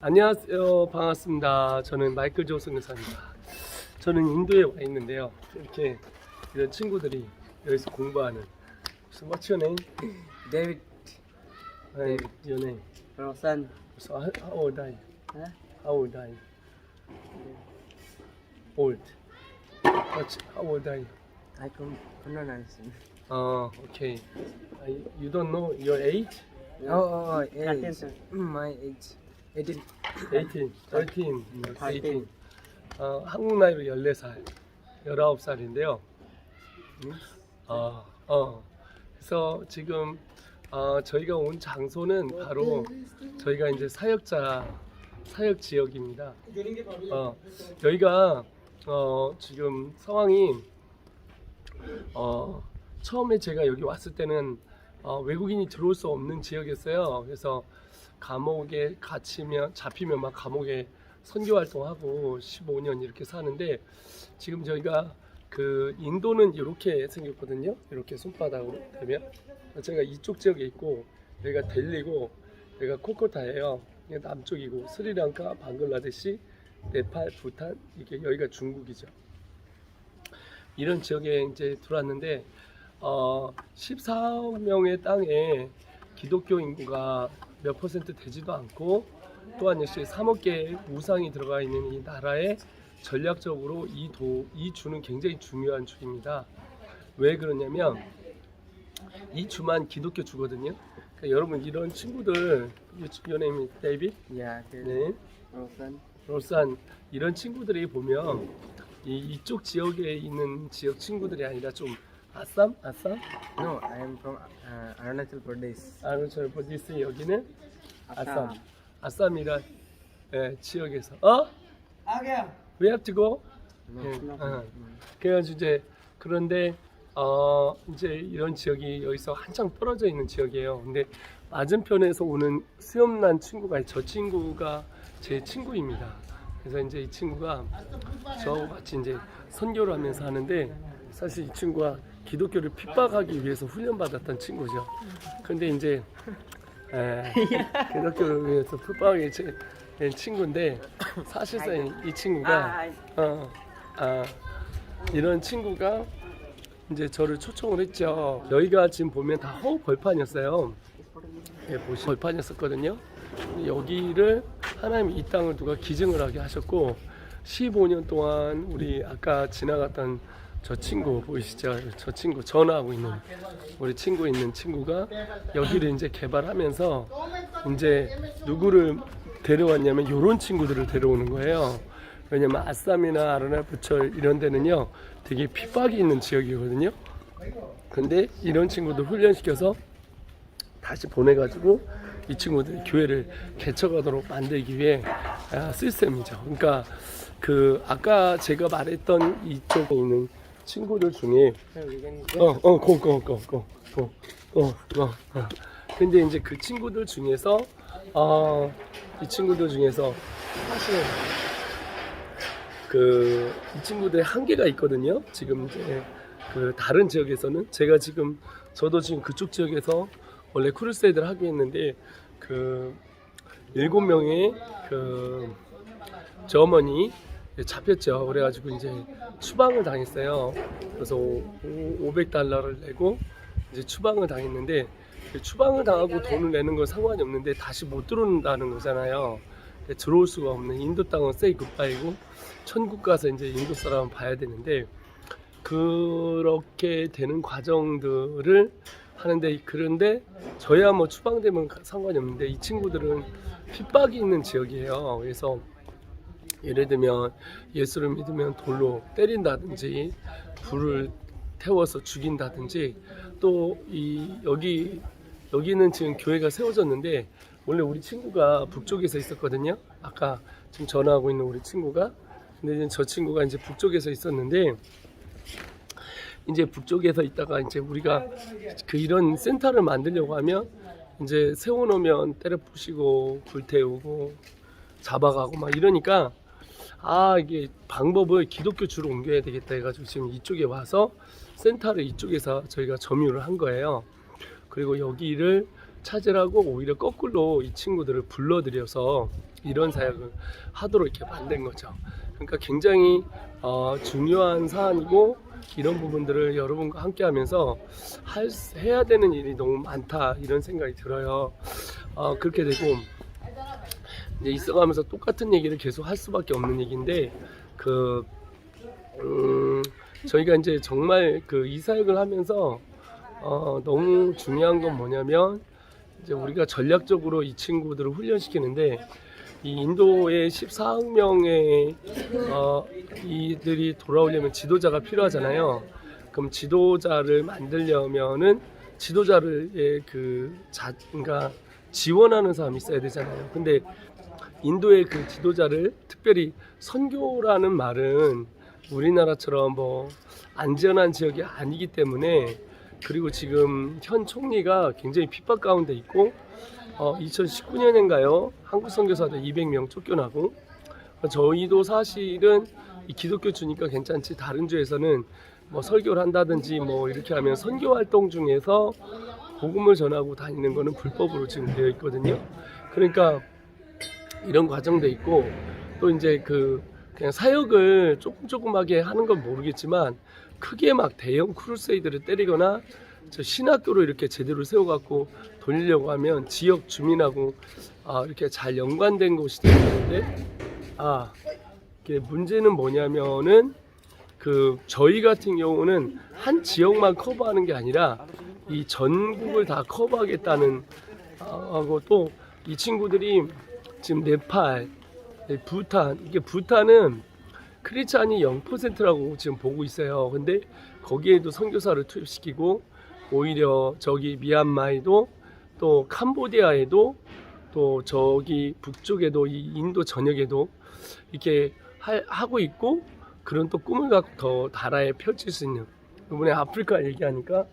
안녕하세요. 반갑습니다. 저는 마이클 조슨 의사입니다. 저는 인도에 와 있는데요. 이렇게 이런 친구들이 여기서 공부하는. So what's your name? David. And your name? Rosan. So how old are you? Huh? How old are you? Old. How old are you? I don't understand. Okay. You don't know your age? Age. My age. 18. 18, 13, 18. 13. 한국 나이로 14살, 19살인데요. 그래서 지금 저희가 온 장소는 바로 저희가 이제 사역 지역입니다. 여기가 지금 상황이 처음에 제가 여기 왔을 때는 외국인이 들어올 수 없는 지역이었어요. 그래서 감옥에 잡히면 막 감옥에 선교 활동하고 15년 이렇게 사는데, 지금 저희가 그 인도는 이렇게 생겼거든요. 이렇게 손바닥으로 되면 제가 이쪽 지역에 있고, 여기가 델리고 여기가 코코타예요. 이게 남쪽이고, 스리랑카, 방글라데시, 네팔, 부탄, 이게 여기가 중국이죠. 이런 지역에 이제 들어왔는데 14억 명의 땅에 기독교 인구가 몇 퍼센트 되지도 않고, 또한 역시 3억 개의 우상이 들어가 있는 이 나라에 전략적으로 이 주는 굉장히 중요한 주입니다. 왜 그러냐면 이 주만 기독교 주거든요. 그러니까 여러분, 이런 친구들, 연예인 데이빗, Yeah. 네, Rosan. 로산, 이런 친구들이 보면 이쪽 지역에 있는 지역 친구들이 아니라 좀 아쌈? No, I am from Arunachal Pradesh. 아르철 보디스, 여기는 Assam. 아쌈이란 지역에서 We have to go. 그래가지고 이제 그런데 이제 이런 지역이 여기서 한창 떨어져 있는 지역이에요. 근데 맞은편에서 오는 수염난 친구가, 저 친구가 제 친구입니다. 그래서 이제 이 친구가 저하고 같이 이제 선교를 하면서 하는데, 사실 이 친구가 기독교를 핍박하기 위해서 훈련받았던 친구죠. 근데 이제 기독교를 위해서 핍박하기 된 친구인데, 사실상 이 친구가 이런 친구가 이제 저를 초청을 했죠. 여기가 지금 보면 다 허우 벌판이었어요. 보시 벌판이었었거든요. 여기를 하나님이 이 땅을 누가 기증을 하게 하셨고, 15년 동안 우리 아까 지나갔던 저 친구 보이시죠? 저 친구, 전화하고 있는 우리 친구 있는 친구가 여기를 이제 개발하면서 이제 누구를 데려왔냐면 이런 친구들을 데려오는 거예요. 왜냐면 아쌈이나 아르나부철 이런 데는요 되게 핍박이 있는 지역이거든요. 근데 이런 친구들 훈련시켜서 다시 보내가지고 이 친구들이 교회를 개척하도록 만들기 위해 시스템이죠. 그러니까 그 아까 제가 말했던 이쪽에 있는 친구들 중에 근데 이제 그 친구들 중에서 이 친구들 중에서 사실 이 친구들의 한계가 있거든요. 지금 이제 그 다른 지역에서는 저도 지금 그쪽 지역에서 원래 크루세이드를 하게 했는데, 그 7명의 그 저머니 잡혔죠. 그래가지고 이제 추방을 당했어요. 그래서 $500를 내고 이제 추방을 당했는데, 추방을 당하고 돈을 내는 건 상관이 없는데 다시 못 들어온다는 거잖아요. 들어올 수가 없는, 인도 땅은 세이 굿바이고 천국 가서 이제 인도 사람은 봐야 되는데, 그렇게 되는 과정들을 하는데, 그런데 저야 뭐 추방되면 상관이 없는데 이 친구들은 핍박이 있는 지역이에요. 그래서 예를 들면 예수를 믿으면 돌로 때린다든지 불을 태워서 죽인다든지, 또 여기는 지금 교회가 세워졌는데 원래 우리 친구가 북쪽에서 있었거든요. 아까 지금 전화하고 있는 우리 친구가. 근데 이제 저 친구가 이제 북쪽에서 있었는데, 이제 북쪽에서 있다가 이제 우리가 이런 센터를 만들려고 하면 이제 세워놓으면 때려 부시고 불태우고 잡아가고 막 이러니까, 이게 방법을 기독교 주로 옮겨야 되겠다 해가지고 지금 이쪽에 와서 센터를 이쪽에서 저희가 점유를 한 거예요. 그리고 여기를 찾으라고 오히려 거꾸로 이 친구들을 불러들여서 이런 사역을 하도록 이렇게 만든 거죠. 그러니까 굉장히 중요한 사안이고 이런 부분들을 여러분과 함께 하면서 해야 되는 일이 너무 많다 이런 생각이 들어요. 그렇게 되고 이제 있어가면서 똑같은 얘기를 계속 할 수밖에 없는 얘기인데 저희가 이제 정말 이 사역을 하면서 너무 중요한 건 뭐냐면 이제 우리가 전략적으로 이 친구들을 훈련시키는데 이 인도의 14억 명의 이들이 돌아오려면 지도자가 필요하잖아요. 그럼 지도자를 만들려면은 지도자를 그러니까 지원하는 사람이 있어야 되잖아요. 근데 인도의 그 지도자를 특별히 선교라는 말은 우리나라처럼 뭐 안전한 지역이 아니기 때문에 그리고 지금 현 총리가 굉장히 핍박 가운데 있고 2019년인가요? 한국 선교사들 200명 쫓겨나고 저희도 사실은 이 기독교 주니까 괜찮지 다른 주에서는 뭐 설교를 한다든지 뭐 이렇게 하면 선교 활동 중에서 복음을 전하고 다니는 거는 불법으로 지금 되어 있거든요. 그러니까 이런 과정도 있고 또 이제 그냥 사역을 조금하게 하는 건 모르겠지만 크게 막 대형 크루세이드를 때리거나 신학교로 이렇게 제대로 세워갖고 돌리려고 하면 지역 주민하고 이렇게 잘 연관된 곳이 되는데 이게 문제는 뭐냐면은 저희 같은 경우는 한 지역만 커버하는 게 아니라 이 전국을 다 커버하겠다는 하고 또 이 친구들이 지금 네팔, 부탄 이게 부탄은 크리스찬이 0%라고 지금 보고 있어요. 근데 거기에도 선교사를 투입시키고 오히려 저기 미얀마에도 또 캄보디아에도 또 저기 북쪽에도 이 인도 전역에도 이렇게 하고 있고 그런 또 꿈을 갖고 더 나라에 펼칠 수 있는 이번에 아프리카 얘기하니까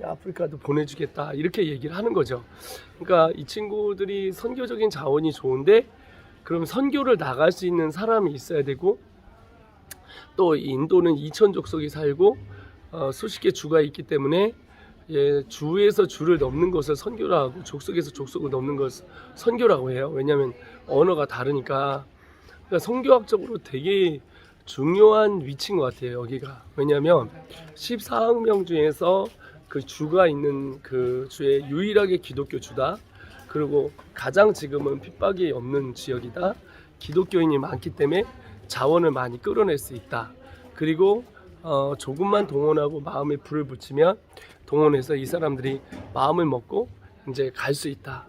아프리카도 보내주겠다 이렇게 얘기를 하는 거죠. 그러니까 이 친구들이 선교적인 자원이 좋은데 그럼 선교를 나갈 수 있는 사람이 있어야 되고 또 인도는 2천 족속이 살고 수십 개 주가 있기 때문에 주에서 주를 넘는 것을 선교라고 하고 족속에서 족속을 넘는 것을 선교라고 해요. 왜냐하면 언어가 다르니까. 그러니까 선교학적으로 되게 중요한 위치인 것 같아요. 여기가. 왜냐하면 14억 명 중에서 그 주가 있는 그 주에 유일하게 기독교 주다. 그리고 가장 지금은 핍박이 없는 지역이다. 기독교인이 많기 때문에 자원을 많이 끌어낼 수 있다. 그리고 조금만 동원하고 마음에 불을 붙이면 동원해서 이 사람들이 마음을 먹고 이제 갈 수 있다.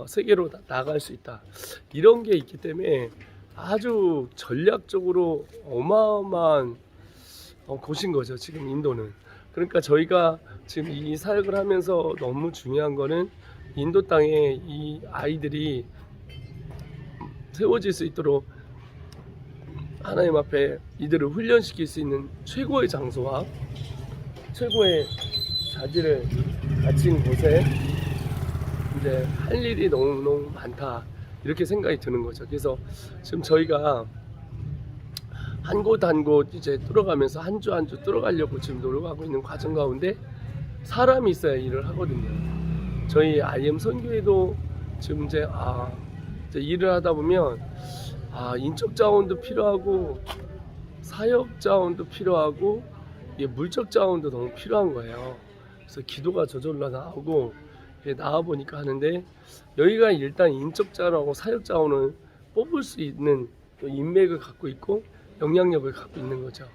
세계로 나갈 수 있다. 이런 게 있기 때문에 아주 전략적으로 어마어마한 곳인 거죠. 지금 인도는. 그러니까 저희가 지금 이 사역을 하면서 너무 중요한 거는 인도 땅에 이 아이들이 세워질 수 있도록 하나님 앞에 이들을 훈련시킬 수 있는 최고의 장소와 최고의 자질을 갖춘 곳에 이제 할 일이 너무 많다 이렇게 생각이 드는 거죠. 그래서 지금 저희가 한 곳 한 곳 이제 뚫어가면서 한 주 한 주 뚫어가려고 지금 노력하고 있는 과정 가운데 사람이 있어야 일을 하거든요. 저희 IM 선교회도 지금 이제 일을 하다 보면 인적 자원도 필요하고 사역 자원도 필요하고 물적 자원도 너무 필요한 거예요. 그래서 기도가 저절로 나오고 나와 보니까 하는데 여기가 일단 인적 자원하고 사역 자원을 뽑을 수 있는 또 인맥을 갖고 있고 영향력을 갖고 있는 거죠.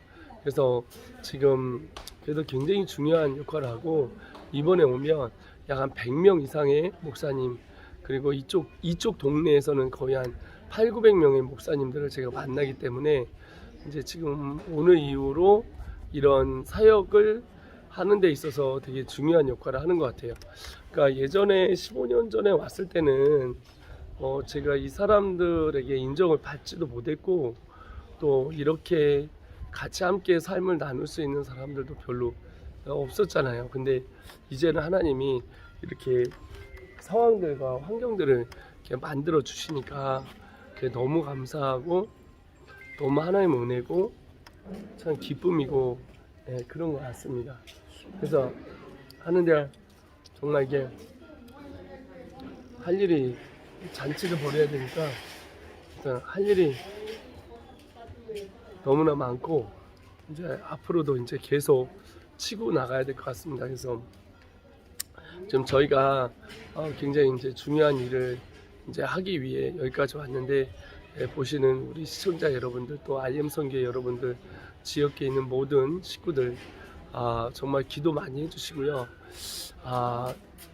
그래서 지금 그래도 굉장히 중요한 역할을 하고 이번에 오면 약 한 100명 이상의 목사님 그리고 이쪽 동네에서는 거의 한 800~900명의 목사님들을 제가 만나기 때문에 이제 지금 오늘 이후로 이런 사역을 하는 데 있어서 되게 중요한 역할을 하는 것 같아요. 그러니까 예전에 15년 전에 왔을 때는 제가 이 사람들에게 인정을 받지도 못했고 또 이렇게 같이 함께 삶을 나눌 수 있는 사람들도 별로 없었잖아요. 근데 이제는 하나님이 이렇게 상황들과 환경들을 이렇게 만들어 주시니까 너무 감사하고 너무 하나님의 은혜고 참 기쁨이고 그런 것 같습니다. 그래서 하는데 정말 이게 할 일이 잔치를 벌여야 되니까 일단 할 일이 너무나 많고 이제 앞으로도 이제 계속 치고 나가야 될 것 같습니다. 그래서 지금 저희가 굉장히 이제 중요한 일을 이제 하기 위해 여기까지 왔는데 보시는 우리 시청자 여러분들 또 IM 선교 여러분들 지역에 있는 모든 식구들 정말 기도 많이 해주시고요.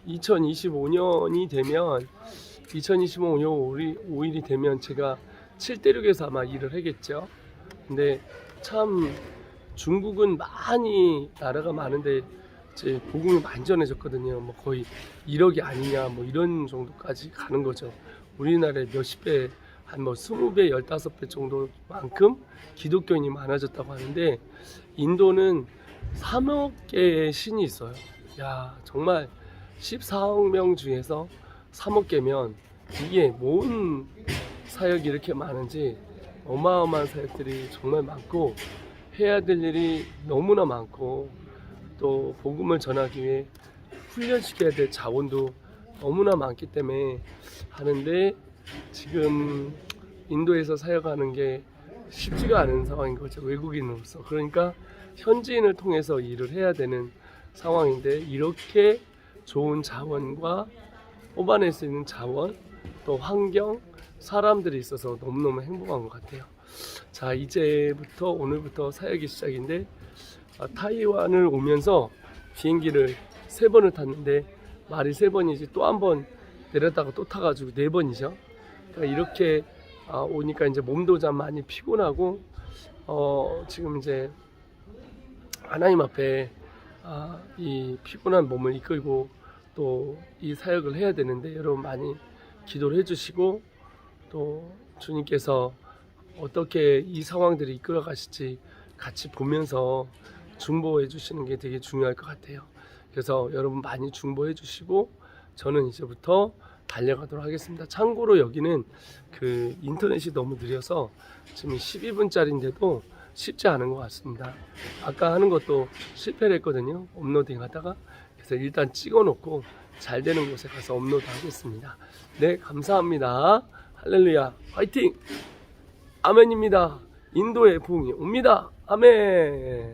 2025년이 되면 2025년 5일이 되면 제가 7대륙에서 아마 일을 하겠죠. 근데 참 중국은 많이 나라가 많은데 이제 복음이 많이 전해졌거든요. 뭐 거의 1억이 아니냐 뭐 이런 정도까지 가는 거죠. 우리나라의 몇십 배, 한 뭐 20배, 15배 정도만큼 기독교인이 많아졌다고 하는데 인도는 3억 개의 신이 있어요. 야, 정말 14억 명 중에서 3억 개면 이게 뭔 사역이 이렇게 많은지 어마어마한 사역들이 정말 많고 해야 될 일이 너무나 많고 또 복음을 전하기 위해 훈련시켜야 될 자원도 너무나 많기 때문에 하는데 지금 인도에서 사역하는 게 쉽지가 않은 상황인 거죠. 외국인으로서. 그러니까 현지인을 통해서 일을 해야 되는 상황인데 이렇게 좋은 자원과 뽑아낼 수 있는 자원 또 환경 사람들이 있어서 너무너무 행복한 것 같아요. 자, 이제부터 오늘부터 사역이 시작인데 타이완을 오면서 비행기를 3번을 탔는데 말이 3번이지 또 한 번 내렸다가 또 타가지고 4번이죠. 그러니까 이렇게 오니까 이제 몸도 좀 많이 피곤하고 지금 이제 하나님 앞에 이 피곤한 몸을 이끌고 또 이 사역을 해야 되는데 여러분 많이 기도를 해주시고 또 주님께서 어떻게 이 상황들을 이끌어 가실지 같이 보면서 중보해 주시는 게 되게 중요할 것 같아요. 그래서 여러분 많이 중보해 주시고 저는 이제부터 달려가도록 하겠습니다. 참고로 여기는 그 인터넷이 너무 느려서 지금 12분짜리인데도 쉽지 않은 것 같습니다. 아까 하는 것도 실패를 했거든요. 업로딩 하다가. 그래서 일단 찍어 놓고 잘 되는 곳에 가서 업로드 하겠습니다. 네, 감사합니다. 할렐루야, 화이팅! 아멘입니다. 인도의 부흥이 옵니다. 아멘.